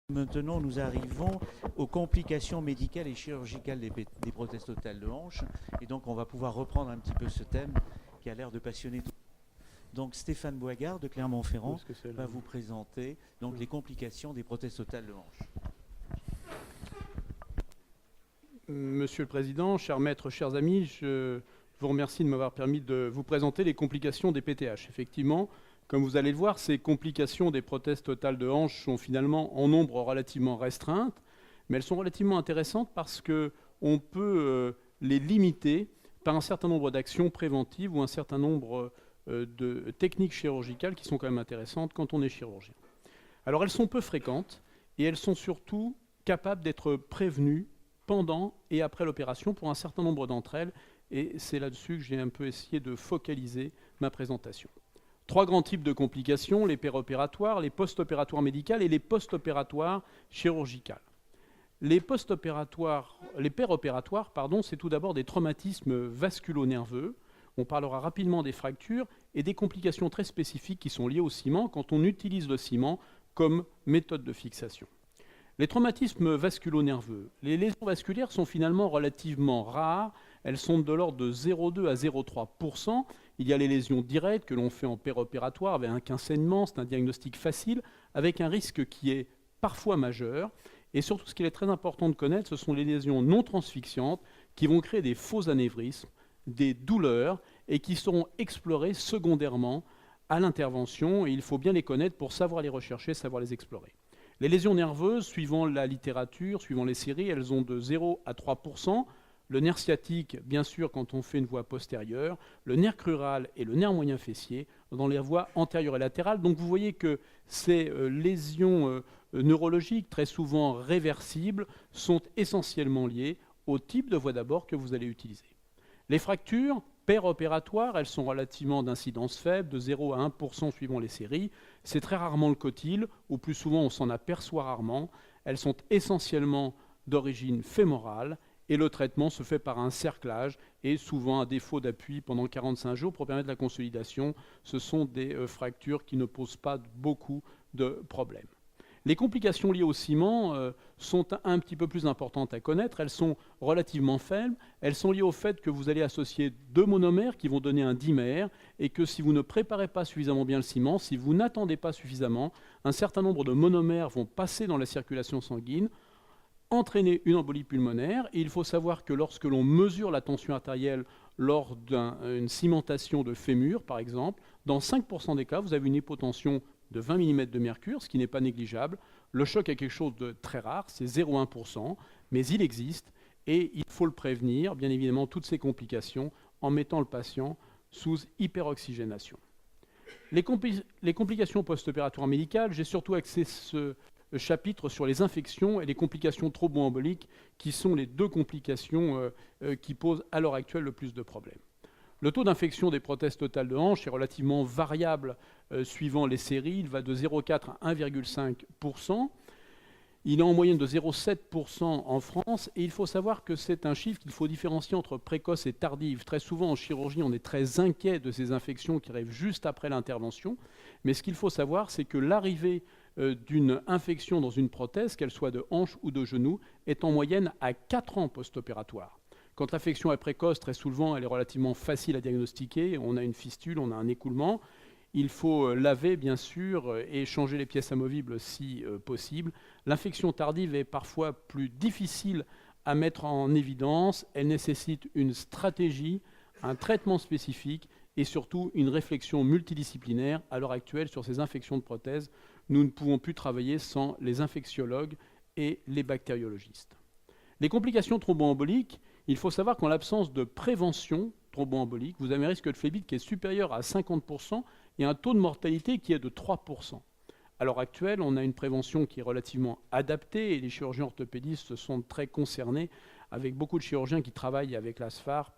Maintenant, nous arrivons aux complications médicales et chirurgicales des prothèses totales de hanche. Et donc, on va pouvoir reprendre un petit peu ce thème qui a l'air de passionner tout. Donc, Stéphane Boisgard de Clermont-Ferrand va vous présenter donc, les complications des prothèses totales de hanche. Monsieur le Président, chers maîtres, chers amis, je vous remercie de m'avoir permis de vous présenter les complications des PTH. Effectivement, comme vous allez le voir, ces complications des prothèses totales de hanche sont finalement en nombre relativement restreinte, mais elles sont relativement intéressantes parce qu'on peut les limiter par un certain nombre d'actions préventives ou un certain nombre de techniques chirurgicales qui sont quand même intéressantes quand on est chirurgien. Alors elles sont peu fréquentes et elles sont surtout capables d'être prévenues pendant et après l'opération pour un certain nombre d'entre elles, et c'est là-dessus que j'ai un peu essayé de focaliser ma présentation. Trois grands types de complications, les péropératoires, les post-opératoires médicales et les post-opératoires chirurgicales. Les péropératoires, c'est tout d'abord des traumatismes vasculo-nerveux. On parlera rapidement des fractures et des complications très spécifiques qui sont liées au ciment quand on utilise le ciment comme méthode de fixation. Les traumatismes vasculo-nerveux, les lésions vasculaires sont finalement relativement rares. Elles sont de l'ordre de 0,2 à 0,3%. Il y a les lésions directes que l'on fait en péropératoire avec un saignement, c'est un diagnostic facile, avec un risque qui est parfois majeur. Et surtout, ce qu'il est très important de connaître, ce sont les lésions non transfixiantes qui vont créer des faux anévrismes, des douleurs, et qui seront explorées secondairement à l'intervention. Et il faut bien les connaître pour savoir les rechercher, savoir les explorer. Les lésions nerveuses, suivant la littérature, suivant les séries, elles ont de 0 à 3%. Le nerf sciatique, bien sûr, quand on fait une voie postérieure, le nerf crural et le nerf moyen fessier dans les voies antérieures et latérales. Donc vous voyez que ces lésions neurologiques, très souvent réversibles, sont essentiellement liées au type de voie d'abord que vous allez utiliser. Les fractures péropératoires, elles sont relativement d'incidence faible, de 0 à 1% suivant les séries. C'est très rarement le cotyle, ou plus souvent on s'en aperçoit rarement. Elles sont essentiellement d'origine fémorale, et le traitement se fait par un cerclage et souvent un défaut d'appui pendant 45 jours pour permettre la consolidation. Ce sont des fractures qui ne posent pas beaucoup de problèmes. Les complications liées au ciment sont un petit peu plus importantes à connaître. Elles sont relativement faibles. Elles sont liées au fait que vous allez associer deux monomères qui vont donner un dimère et que si vous ne préparez pas suffisamment bien le ciment, si vous n'attendez pas suffisamment, un certain nombre de monomères vont passer dans la circulation sanguine, entraîner une embolie pulmonaire. Et il faut savoir que lorsque l'on mesure la tension artérielle lors d'une cimentation de fémur, par exemple, dans 5% des cas, vous avez une hypotension de 20 mm de mercure, ce qui n'est pas négligeable. Le choc est quelque chose de très rare, c'est 0,1%, mais il existe et il faut le prévenir, bien évidemment, toutes ces complications, en mettant le patient sous hyperoxygénation. Les complications post-opératoires médicales, j'ai surtout axé ce chapitre sur les infections et les complications thromboemboliques, qui sont les deux complications qui posent à l'heure actuelle le plus de problèmes. Le taux d'infection des prothèses totales de hanche est relativement variable suivant les séries. Il va de 0,4 à 1,5%. Il est en moyenne de 0,7% en France. Et il faut savoir que c'est un chiffre qu'il faut différencier entre précoce et tardive. Très souvent en chirurgie, on est très inquiet de ces infections qui arrivent juste après l'intervention. Mais ce qu'il faut savoir, c'est que l'arrivée d'une infection dans une prothèse, qu'elle soit de hanche ou de genou, est en moyenne à 4 ans post-opératoire. Quand l'infection est précoce, très souvent, elle est relativement facile à diagnostiquer. On a une fistule, on a un écoulement. Il faut laver, bien sûr, et changer les pièces amovibles si possible. L'infection tardive est parfois plus difficile à mettre en évidence. Elle nécessite une stratégie, un traitement spécifique et surtout une réflexion multidisciplinaire. À l'heure actuelle, sur ces infections de prothèses, nous ne pouvons plus travailler sans les infectiologues et les bactériologistes. Les complications thromboemboliques, il faut savoir qu'en l'absence de prévention thromboembolique, vous avez un risque de phlébite qui est supérieur à 50% et un taux de mortalité qui est de 3%. À l'heure actuelle, on a une prévention qui est relativement adaptée et les chirurgiens orthopédistes sont très concernés avec beaucoup de chirurgiens qui travaillent avec la SFAR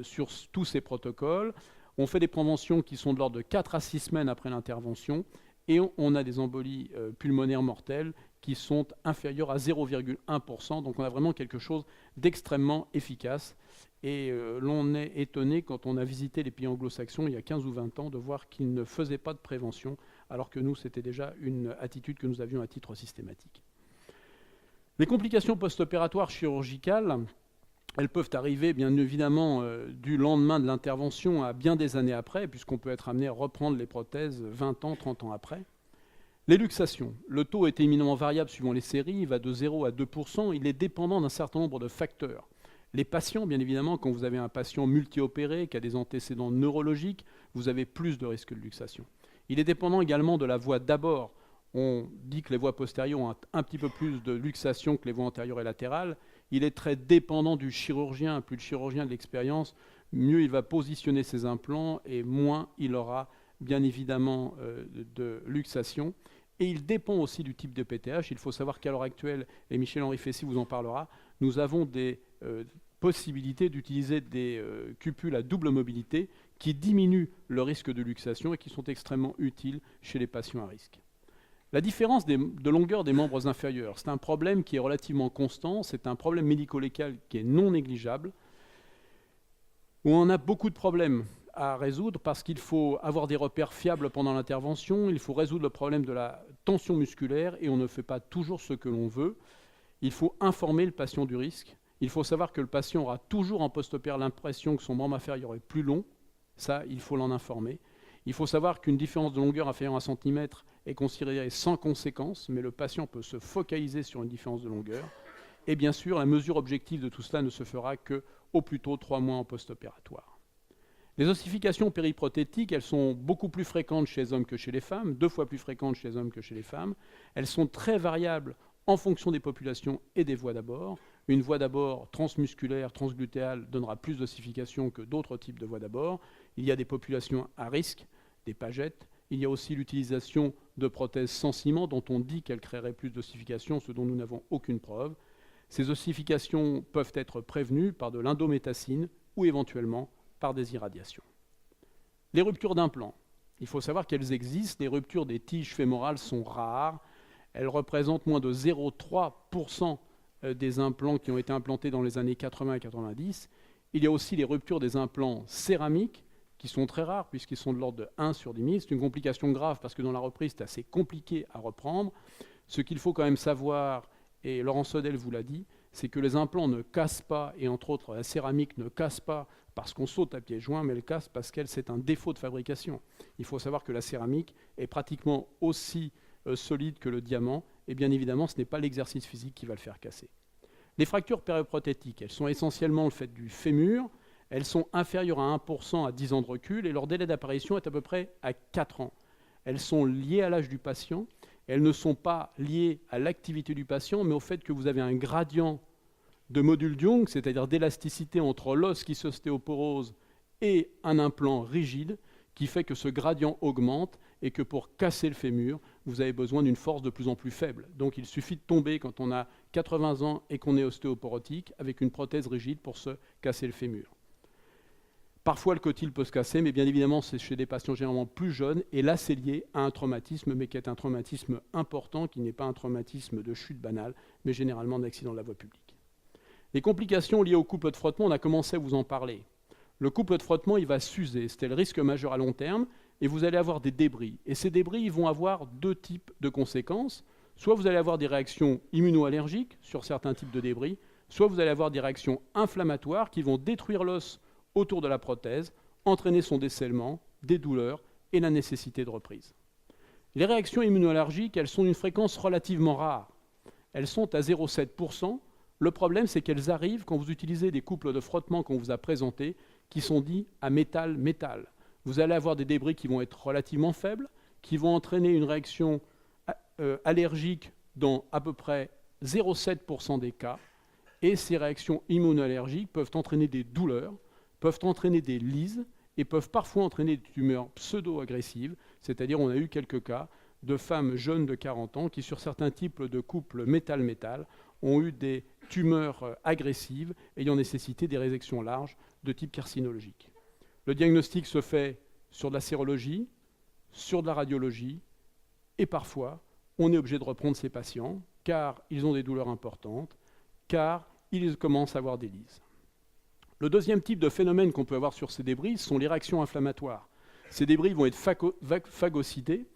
sur tous ces protocoles. On fait des préventions qui sont de l'ordre de 4 à 6 semaines après l'intervention et on a des embolies pulmonaires mortelles qui sont inférieures à 0,1%. Donc on a vraiment quelque chose d'extrêmement efficace. Et l'on est étonné quand on a visité les pays anglo-saxons il y a 15 ou 20 ans de voir qu'ils ne faisaient pas de prévention alors que nous, c'était déjà une attitude que nous avions à titre systématique. Les complications post-opératoires chirurgicales, elles peuvent arriver bien évidemment du lendemain de l'intervention à bien des années après, puisqu'on peut être amené à reprendre les prothèses 20 ans, 30 ans après. Les luxations. Le taux est éminemment variable suivant les séries, il va de 0 à 2%, il est dépendant d'un certain nombre de facteurs. Les patients, bien évidemment, quand vous avez un patient multi-opéré qui a des antécédents neurologiques, vous avez plus de risques de luxation. Il est dépendant également de la voie d'abord. On dit que les voies postérieures ont un petit peu plus de luxation que les voies antérieures et latérales. Il est très dépendant du chirurgien. Plus le chirurgien a de l'expérience, mieux il va positionner ses implants et moins il aura bien évidemment de luxation. Et il dépend aussi du type de PTH. Il faut savoir qu'à l'heure actuelle, et Michel-Henri Fessy vous en parlera, nous avons des possibilités d'utiliser des cupules à double mobilité qui diminuent le risque de luxation et qui sont extrêmement utiles chez les patients à risque. La différence de longueur des membres inférieurs, c'est un problème qui est relativement constant, c'est un problème médico-légal qui est non négligeable, où on a beaucoup de problèmes à résoudre parce qu'il faut avoir des repères fiables pendant l'intervention, il faut résoudre le problème de la tension musculaire et on ne fait pas toujours ce que l'on veut. Il faut informer le patient du risque. Il faut savoir que le patient aura toujours en post-opératoire l'impression que son membre inférieur est plus long. Ça, il faut l'en informer. Il faut savoir qu'une différence de longueur inférieure à 1 cm est considérée sans conséquence, mais le patient peut se focaliser sur une différence de longueur. Et bien sûr, la mesure objective de tout cela ne se fera qu'au plus tôt 3 mois en post-opératoire. Les ossifications périprothétiques, elles sont beaucoup plus fréquentes chez les hommes que chez les femmes, 2 fois plus fréquentes chez les hommes que chez les femmes. Elles sont très variables en fonction des populations et des voies d'abord. Une voie d'abord transmusculaire, transglutéale donnera plus d'ossification que d'autres types de voies d'abord. Il y a des populations à risque, des pagettes. Il y a aussi l'utilisation de prothèses sans ciment dont on dit qu'elles créeraient plus d'ossification, ce dont nous n'avons aucune preuve. Ces ossifications peuvent être prévenues par de l'indométacine ou éventuellement par des irradiations. Les ruptures d'implants. Il faut savoir qu'elles existent. Les ruptures des tiges fémorales sont rares. Elles représentent moins de 0,3% des implants qui ont été implantés dans les années 80 et 90. Il y a aussi les ruptures des implants céramiques qui sont très rares puisqu'ils sont de l'ordre de 1 sur 10 000. C'est une complication grave parce que dans la reprise, c'est assez compliqué à reprendre. Ce qu'il faut quand même savoir, et Laurent Sodel vous l'a dit, c'est que les implants ne cassent pas, et entre autres la céramique ne casse pas parce qu'on saute à pieds joints, mais elle casse parce qu'elle, c'est un défaut de fabrication. Il faut savoir que la céramique est pratiquement aussi solide que le diamant, et bien évidemment, ce n'est pas l'exercice physique qui va le faire casser. Les fractures périprothétiques, elles sont essentiellement le fait du fémur, elles sont inférieures à 1% à 10 ans de recul, et leur délai d'apparition est à peu près à 4 ans. Elles sont liées à l'âge du patient, elles ne sont pas liées à l'activité du patient, mais au fait que vous avez un gradient de module de Young, c'est-à-dire d'élasticité entre l'os qui s'ostéoporose et un implant rigide, qui fait que ce gradient augmente et que pour casser le fémur, vous avez besoin d'une force de plus en plus faible. Donc il suffit de tomber quand on a 80 ans et qu'on est ostéoporotique avec une prothèse rigide pour se casser le fémur. Parfois le cotyle peut se casser, mais bien évidemment c'est chez des patients généralement plus jeunes, et là c'est lié à un traumatisme, mais qui est un traumatisme important, qui n'est pas un traumatisme de chute banale, mais généralement d'accident de la voie publique. Les complications liées au couple de frottement, on a commencé à vous en parler. Le couple de frottement, il va s'user. C'était le risque majeur à long terme. Et vous allez avoir des débris. Et ces débris, ils vont avoir 2 types de conséquences. Soit vous allez avoir des réactions immunoallergiques sur certains types de débris, soit vous allez avoir des réactions inflammatoires qui vont détruire l'os autour de la prothèse, entraîner son décèlement, des douleurs et la nécessité de reprise. Les réactions immunoallergiques, elles sont d'une fréquence relativement rare. Elles sont à 0,7%. Le problème, c'est qu'elles arrivent quand vous utilisez des couples de frottement qu'on vous a présentés, qui sont dits à métal-métal. Vous allez avoir des débris qui vont être relativement faibles, qui vont entraîner une réaction allergique dans à peu près 0,7% des cas, et ces réactions immunoallergiques peuvent entraîner des douleurs, peuvent entraîner des lyses, et peuvent parfois entraîner des tumeurs pseudo-agressives, c'est-à-dire on a eu quelques cas de femmes jeunes de 40 ans qui, sur certains types de couples métal-métal, ont eu des tumeurs agressives ayant nécessité des résections larges de type carcinologique. Le diagnostic se fait sur de la sérologie, sur de la radiologie, et parfois, on est obligé de reprendre ces patients, car ils ont des douleurs importantes, car ils commencent à avoir des lyses. Le deuxième type de phénomène qu'on peut avoir sur ces débris sont les réactions inflammatoires. Ces débris vont être phagocytés,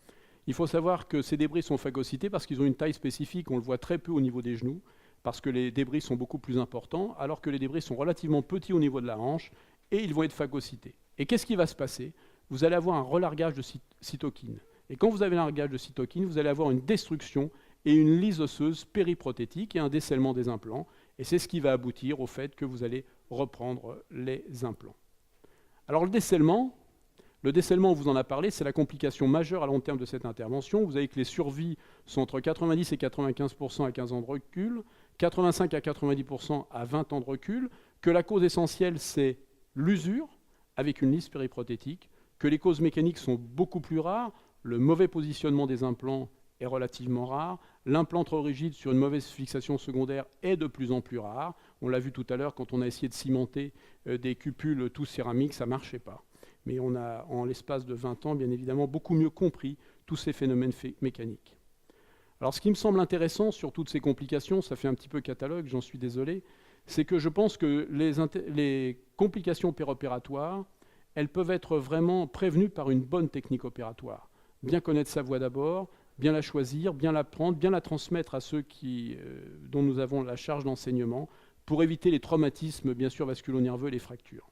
Il faut savoir que ces débris sont phagocytés parce qu'ils ont une taille spécifique, on le voit très peu au niveau des genoux, parce que les débris sont beaucoup plus importants, alors que les débris sont relativement petits au niveau de la hanche, et ils vont être phagocytés. Et qu'est-ce qui va se passer? Vous allez avoir un relargage de cytokines. Et quand vous avez un relargage de cytokines, vous allez avoir une destruction et une lyse osseuse périprothétique et un décèlement des implants. Et c'est ce qui va aboutir au fait que vous allez reprendre les implants. Alors le décèlement, on vous en a parlé, c'est la complication majeure à long terme de cette intervention. Vous savez que les survies sont entre 90 et 95% à 15 ans de recul, 85 à 90% à 20 ans de recul, que la cause essentielle, c'est l'usure, avec une lyse périprothétique, que les causes mécaniques sont beaucoup plus rares, le mauvais positionnement des implants est relativement rare, l'implant trop rigide sur une mauvaise fixation secondaire est de plus en plus rare. On l'a vu tout à l'heure quand on a essayé de cimenter des cupules tout céramiques, ça ne marchait pas. Mais on a, en l'espace de 20 ans, bien évidemment, beaucoup mieux compris tous ces phénomènes mécaniques. Alors ce qui me semble intéressant sur toutes ces complications, ça fait un petit peu catalogue, j'en suis désolé, c'est que je pense que les complications péropératoires, elles peuvent être vraiment prévenues par une bonne technique opératoire. Bien connaître sa voie d'abord, bien la choisir, bien l'apprendre, bien la transmettre à ceux dont nous avons la charge d'enseignement, pour éviter les traumatismes, bien sûr, vasculo-nerveux et les fractures.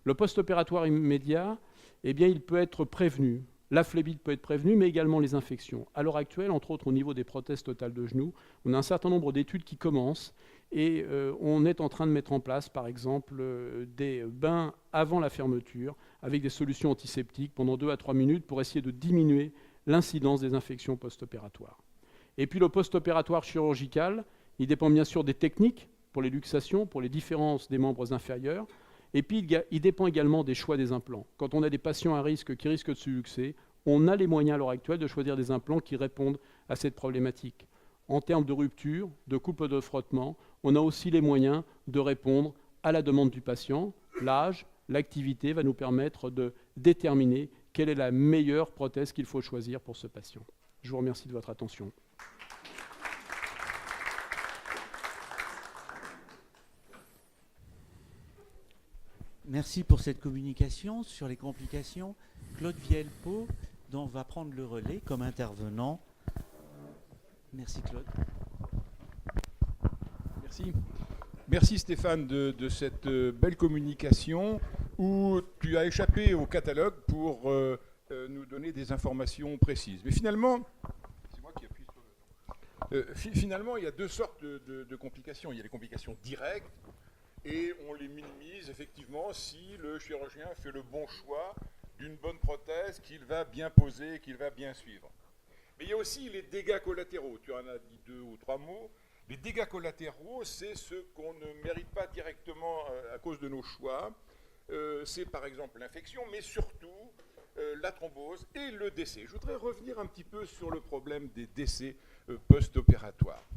Le post-opératoire immédiat, eh bien, il peut être prévenu. La phlébite peut être prévenue, mais également les infections. À l'heure actuelle, entre autres au niveau des prothèses totales de genoux, on a un certain nombre d'études qui commencent et on est en train de mettre en place, par exemple, des bains avant la fermeture avec des solutions antiseptiques pendant 2 à 3 minutes pour essayer de diminuer l'incidence des infections post-opératoires. Et puis le post-opératoire chirurgical, il dépend bien sûr des techniques pour les luxations, pour les différences des membres inférieurs. Et puis, il dépend également des choix des implants. Quand on a des patients à risque qui risquent de se luxer, on a les moyens à l'heure actuelle de choisir des implants qui répondent à cette problématique. En termes de rupture, de coupe de frottement, on a aussi les moyens de répondre à la demande du patient. L'âge, l'activité va nous permettre de déterminer quelle est la meilleure prothèse qu'il faut choisir pour ce patient. Je vous remercie de votre attention. Merci pour cette communication sur les complications. Claude Vielpo, dont va prendre le relais comme intervenant. Merci Claude. Merci. Merci Stéphane de cette belle communication où tu as échappé au catalogue pour nous donner des informations précises. Mais finalement, c'est moi qui appuie sur le... finalement, il y a deux sortes de complications. Il y a les complications directes, et on les minimise effectivement si le chirurgien fait le bon choix d'une bonne prothèse qu'il va bien poser, qu'il va bien suivre. Mais il y a aussi les dégâts collatéraux. Tu en as dit 2 ou 3 mots. Les dégâts collatéraux, c'est ce qu'on ne mérite pas directement à cause de nos choix. C'est par exemple l'infection, mais surtout la thrombose et le décès. Je voudrais revenir un petit peu sur le problème des décès post-opératoires.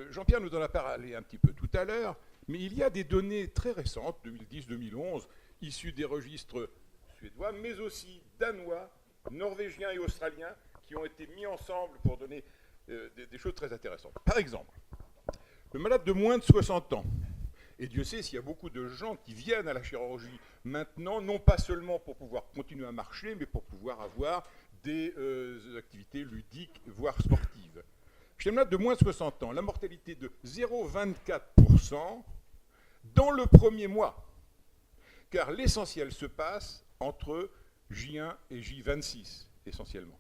Jean-Pierre nous en a parlé un petit peu tout à l'heure. Mais il y a des données très récentes, 2010-2011, issues des registres suédois, mais aussi danois, norvégiens et australiens, qui ont été mis ensemble pour donner des choses très intéressantes. Par exemple, le malade de moins de 60 ans, et Dieu sait s'il y a beaucoup de gens qui viennent à la chirurgie maintenant, non pas seulement pour pouvoir continuer à marcher, mais pour pouvoir avoir des activités ludiques, voire sportives. Chez le malade de moins de 60 ans, la mortalité de 0,24% dans le premier mois, car l'essentiel se passe entre J1 et J26, essentiellement.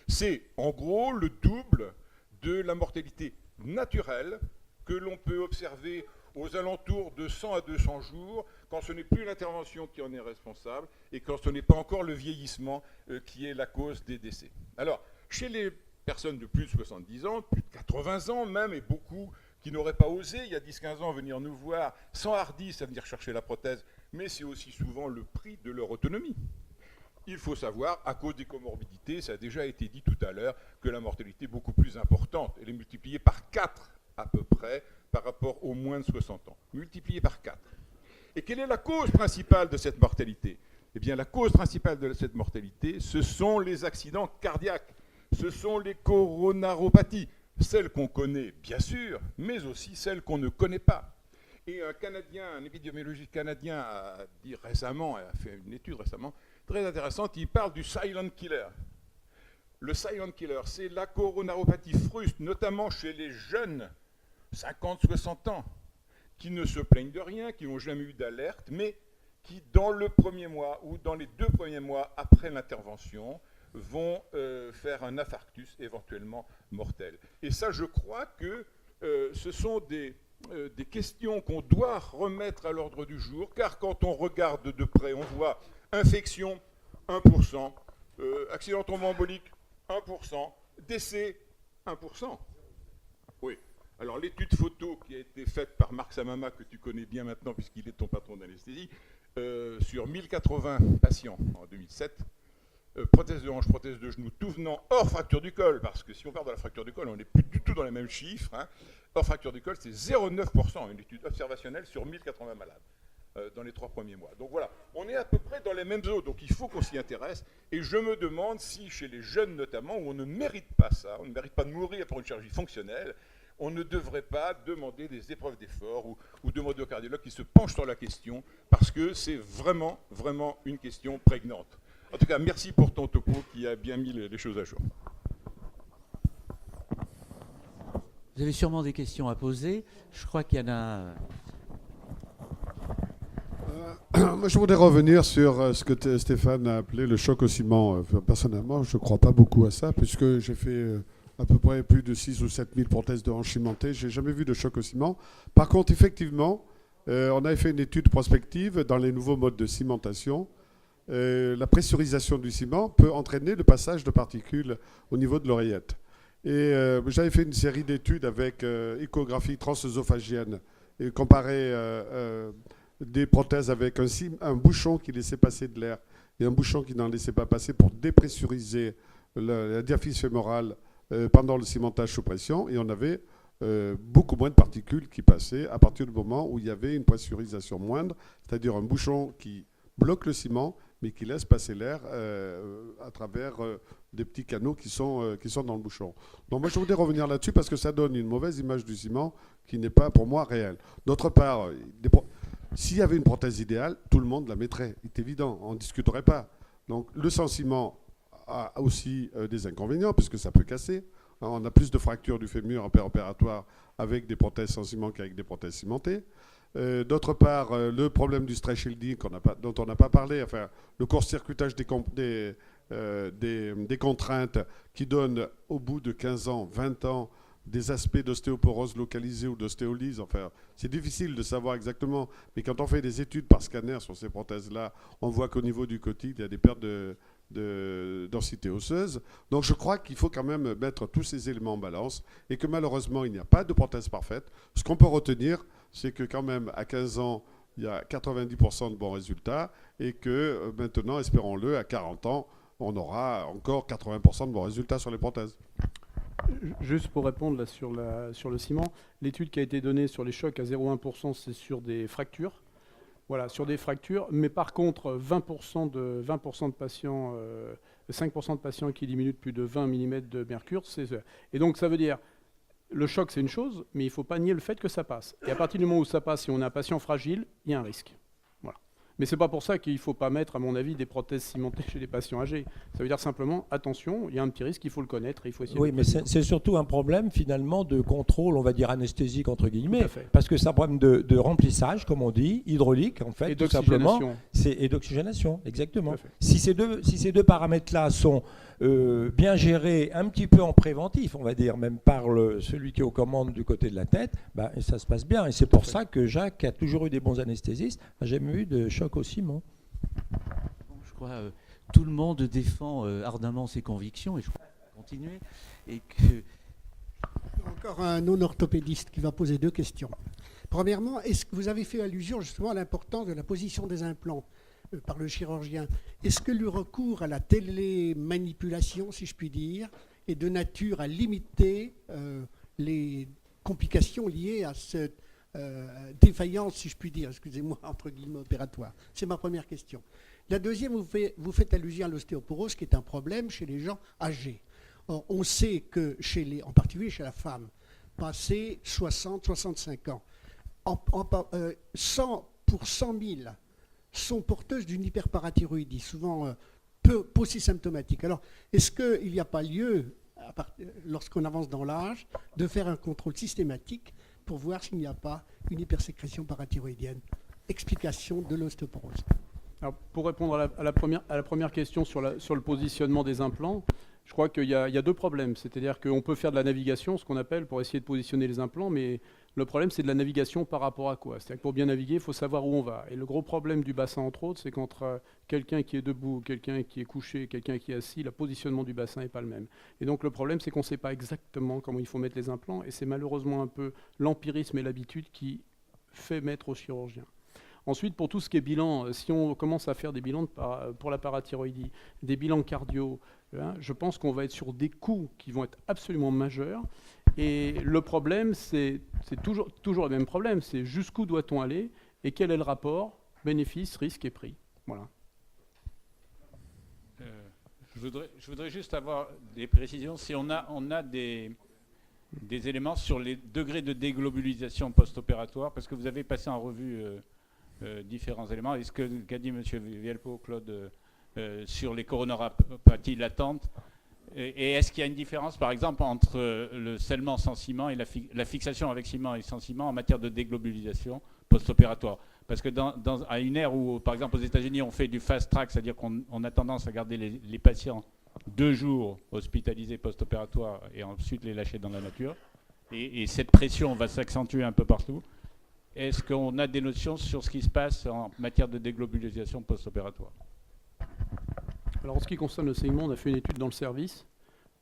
C'est en gros le double de la mortalité naturelle que l'on peut observer aux alentours de 100 à 200 jours, quand ce n'est plus l'intervention qui en est responsable et quand ce n'est pas encore le vieillissement qui est la cause des décès. Alors, chez les personnes de plus de 70 ans, plus de 80 ans même, et beaucoup qui n'auraient pas osé, il y a 10-15 ans, venir nous voir, sans hardisse à venir chercher la prothèse, mais c'est aussi souvent le prix de leur autonomie. Il faut savoir, à cause des comorbidités, ça a déjà été dit tout à l'heure, que la mortalité est beaucoup plus importante. Elle est multipliée par 4 à peu près par rapport aux moins de 60 ans. Multipliée par 4. Et quelle est la cause principale de cette mortalité? Eh bien, la cause principale de cette mortalité, ce sont les accidents cardiaques. Ce sont les coronaropathies, celles qu'on connaît bien sûr, mais aussi celles qu'on ne connaît pas. Et un épidémiologiste canadien a dit récemment, a fait une étude récemment, très intéressante, il parle du silent killer. le silent killer, c'est la coronaropathie fruste, notamment chez les jeunes, 50-60 ans, qui ne se plaignent de rien, qui n'ont jamais eu d'alerte, mais qui, dans le premier mois ou dans les 2 premiers mois après l'intervention, vont faire un infarctus éventuellement mortel. Et ça, je crois que ce sont des questions qu'on doit remettre à l'ordre du jour, car quand on regarde de près, on voit infection, 1%, accident thromboembolique, 1%, décès, 1%. Oui. Alors l'étude photo qui a été faite par Marc Samama, que tu connais bien maintenant puisqu'il est ton patron d'anesthésie, sur 1080 patients en 2007, prothèse de hanche, prothèse de genou, tout venant hors fracture du col, parce que si on part dans la fracture du col, on n'est plus du tout dans les mêmes chiffres. Hein. Hors fracture du col, c'est 0,9%, une étude observationnelle sur 1080 malades dans les 3 premiers mois. Donc voilà, on est à peu près dans les mêmes eaux, donc il faut qu'on s'y intéresse. Et je me demande si, chez les jeunes notamment, où on ne mérite pas ça, on ne mérite pas de mourir pour une chirurgie fonctionnelle, on ne devrait pas demander des épreuves d'effort ou demander au cardiologue qui se penche sur la question, parce que c'est vraiment, vraiment une question prégnante. En tout cas, merci pour ton topo qui a bien mis les choses à jour. Vous avez sûrement des questions à poser. Je crois qu'il y en a... Moi, je voudrais revenir sur ce que Stéphane a appelé le choc au ciment. Personnellement, je ne crois pas beaucoup à ça, puisque j'ai fait à peu près plus de 6 ou 7 000 prothèses de hanche cimentées. Je n'ai jamais vu de choc au ciment. Par contre, effectivement, on avait fait une étude prospective dans les nouveaux modes de cimentation. La pressurisation du ciment peut entraîner le passage de particules au niveau de l'oreillette. Et j'avais fait une série d'études avec échographie transœsophagienne et comparé des prothèses avec un bouchon qui laissait passer de l'air et un bouchon qui n'en laissait pas passer pour dépressuriser la diaphyse fémorale pendant le cimentage sous pression. Et on avait beaucoup moins de particules qui passaient à partir du moment où il y avait une pressurisation moindre, c'est-à-dire un bouchon qui bloque le ciment mais qui laisse passer l'air à travers des petits canaux qui sont dans le bouchon. Donc moi, je voudrais revenir là-dessus parce que ça donne une mauvaise image du ciment qui n'est pas, pour moi, réelle. D'autre part, s'il y avait une prothèse idéale, tout le monde la mettrait. C'est évident, on ne discuterait pas. Donc le sans-ciment a aussi des inconvénients puisque ça peut casser. On a plus de fractures du fémur en péropératoire avec des prothèses sans ciment qu'avec des prothèses cimentées. D'autre part, le problème du stretch shielding dont on n'a pas parlé, enfin, le court-circuitage des contraintes qui donnent au bout de 15 ans, 20 ans, des aspects d'ostéoporose localisée ou d'ostéolyse. Enfin, c'est difficile de savoir exactement, mais quand on fait des études par scanner sur ces prothèses-là, on voit qu'au niveau du cotyle, il y a des pertes de densité osseuse. Donc je crois qu'il faut quand même mettre tous ces éléments en balance et que malheureusement, il n'y a pas de prothèse parfaite. Ce qu'on peut retenir, c'est que quand même, à 15 ans, il y a 90% de bons résultats et que maintenant, espérons-le, à 40 ans, on aura encore 80% de bons résultats sur les prothèses. Juste pour répondre là, sur le ciment, l'étude qui a été donnée sur les chocs à 0,1%, c'est sur des fractures. Voilà, sur des fractures. Mais par contre, 20% de patients, 5% de patients qui diminuent de plus de 20 mm de mercure. Et donc ça veut dire, le choc c'est une chose, mais il ne faut pas nier le fait que ça passe. Et à partir du moment où ça passe, si on a un patient fragile, il y a un risque. Voilà. Mais ce n'est pas pour ça qu'il ne faut pas mettre, à mon avis, des prothèses cimentées chez les patients âgés. Ça veut dire simplement, attention, il y a un petit risque, il faut le connaître, et il faut essayer Oui, mais c'est surtout un problème finalement de contrôle, on va dire anesthésique entre guillemets, parce que c'est un problème de remplissage, comme on dit, hydraulique en fait, et tout simplement. Et d'oxygénation, exactement. Si ces deux paramètres-là sont bien gérés, un petit peu en préventif, on va dire, même par celui qui est aux commandes du côté de la tête, bah, ça se passe bien. Et c'est pour ça que Jacques a toujours eu des bons anesthésistes, n'a jamais eu de choc au ciment. Bon, je crois tout le monde défend ardemment ses convictions et je crois qu'on va continuer. Et que... Encore un non-orthopédiste qui va poser 2 questions. Premièrement, est-ce que vous avez fait allusion justement à l'importance de la position des implants par le chirurgien? Est-ce que le recours à la télémanipulation, si je puis dire, est de nature à limiter les complications liées à cette défaillance, si je puis dire, excusez-moi, entre guillemets, opératoire? C'est ma première question. La deuxième, vous faites allusion à l'ostéoporose, qui est un problème chez les gens âgés. Or, on sait que, en particulier chez la femme, passé 60-65 ans, 100 pour 100 000 sont porteuses d'une hyperparathyroïdie, souvent peu symptomatique. Alors, est-ce qu'il n'y a pas lieu, lorsqu'on avance dans l'âge, de faire un contrôle systématique pour voir s'il n'y a pas une hypersécrétion parathyroïdienne? Explication de l'ostéoporose. Alors, pour répondre à la première question sur le positionnement des implants, je crois qu'il y a deux problèmes. C'est-à-dire qu'on peut faire de la navigation, ce qu'on appelle, pour essayer de positionner les implants, mais le problème, c'est de la navigation par rapport à quoi? C'est-à-dire que pour bien naviguer, il faut savoir où on va. Et le gros problème du bassin, entre autres, c'est qu'entre quelqu'un qui est debout, quelqu'un qui est couché, quelqu'un qui est assis, le positionnement du bassin n'est pas le même. Et donc le problème, c'est qu'on ne sait pas exactement comment il faut mettre les implants, et c'est malheureusement un peu l'empirisme et l'habitude qui fait mettre au chirurgien. Ensuite, pour tout ce qui est bilan, si on commence à faire des bilans pour la parathyroïdie, des bilans cardio, je pense qu'on va être sur des coûts qui vont être absolument majeurs. Et le problème, c'est toujours le même problème, c'est jusqu'où doit-on aller et quel est le rapport bénéfice, risque et prix. Voilà. Je voudrais juste avoir des précisions. Si on a des éléments sur les degrés de déglobulisation post-opératoire, parce que vous avez passé en revue différents éléments. Et ce qu'a dit M. Vielpo, Claude, sur les coronarapathies latentes, et est-ce qu'il y a une différence, par exemple, entre le scellement sans ciment et la fixation avec ciment et sans ciment en matière de déglobulisation post-opératoire? Parce que à une ère où, par exemple, aux États-Unis, on fait du fast track, c'est-à-dire qu'on a tendance à garder les patients 2 jours hospitalisés post-opératoire et ensuite les lâcher dans la nature, et cette pression va s'accentuer un peu partout. Est-ce qu'on a des notions sur ce qui se passe en matière de déglobulisation post-opératoire? Alors en ce qui concerne le saignement, on a fait une étude dans le service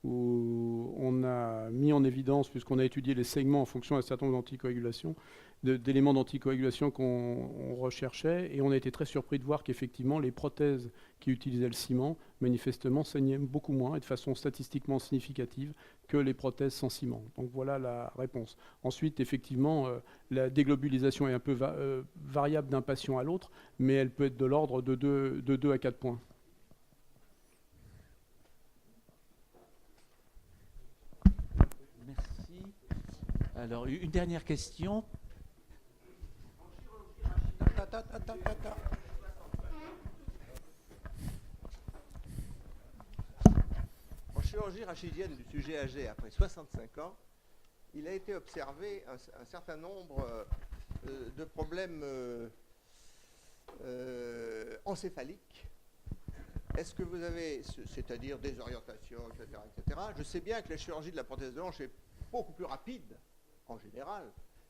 où on a mis en évidence, puisqu'on a étudié les saignements en fonction d'un certain nombre d'anticoagulations, d'éléments d'anticoagulation qu'on recherchait, et on a été très surpris de voir qu'effectivement les prothèses qui utilisaient le ciment, manifestement, saignaient beaucoup moins et de façon statistiquement significative que les prothèses sans ciment. Donc voilà la réponse. Ensuite, effectivement, la déglobulisation est un peu variable d'un patient à l'autre, mais elle peut être de l'ordre de 2 à 4 points. Merci. Alors, une dernière question. En chirurgie rachidienne du sujet âgé après 65 ans, il a été observé un certain nombre de problèmes encéphaliques. Est-ce que vous avez, c'est-à-dire désorientation, etc., etc. Je sais bien que la chirurgie de la prothèse de hanche est beaucoup plus rapide, en général,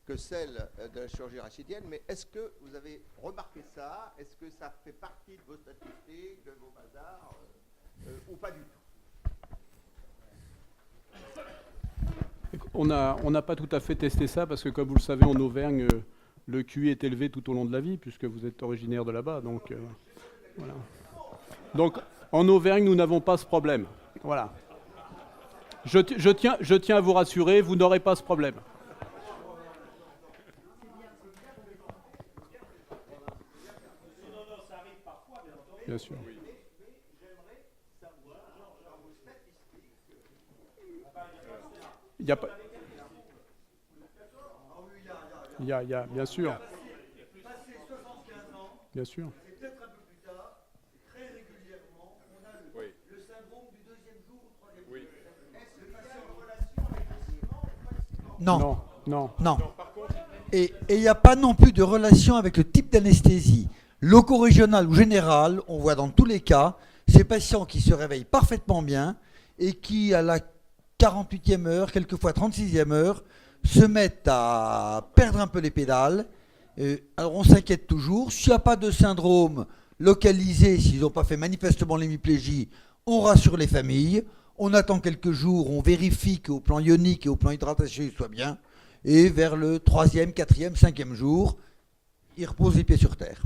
que celle de la chirurgie rachidienne, mais est-ce que vous avez remarqué ça? Est-ce que ça fait partie de vos statistiques, de vos bazars, ou pas du tout? On n'a pas tout à fait testé ça, parce que comme vous le savez, en Auvergne, le QI est élevé tout au long de la vie, puisque vous êtes originaire de là-bas. Donc, voilà. Donc, en Auvergne, nous n'avons pas ce problème. Voilà. Je tiens à vous rassurer, vous n'aurez pas ce problème. Bien sûr. Il y a pas. Il y a, bien sûr. Bien sûr. Le syndrome du deuxième jour ou troisième jour. Est-ce que ça a une relation avec le ciment ou pas? Non. Et il n'y a pas non plus de relation avec le type d'anesthésie. Loco-régionale ou générale, on voit dans tous les cas ces patients qui se réveillent parfaitement bien et qui, à la 48e heure, quelquefois 36e heure, se mettent à perdre un peu les pédales. Alors on s'inquiète toujours. S'il n'y a pas de syndrome localisé, s'ils n'ont pas fait manifestement l'hémiplégie, on rassure les familles. On attend quelques jours, on vérifie qu'au plan ionique et au plan hydratation, il soit bien. Et vers le 3e, 4e, 5e jour, il repose les pieds sur terre.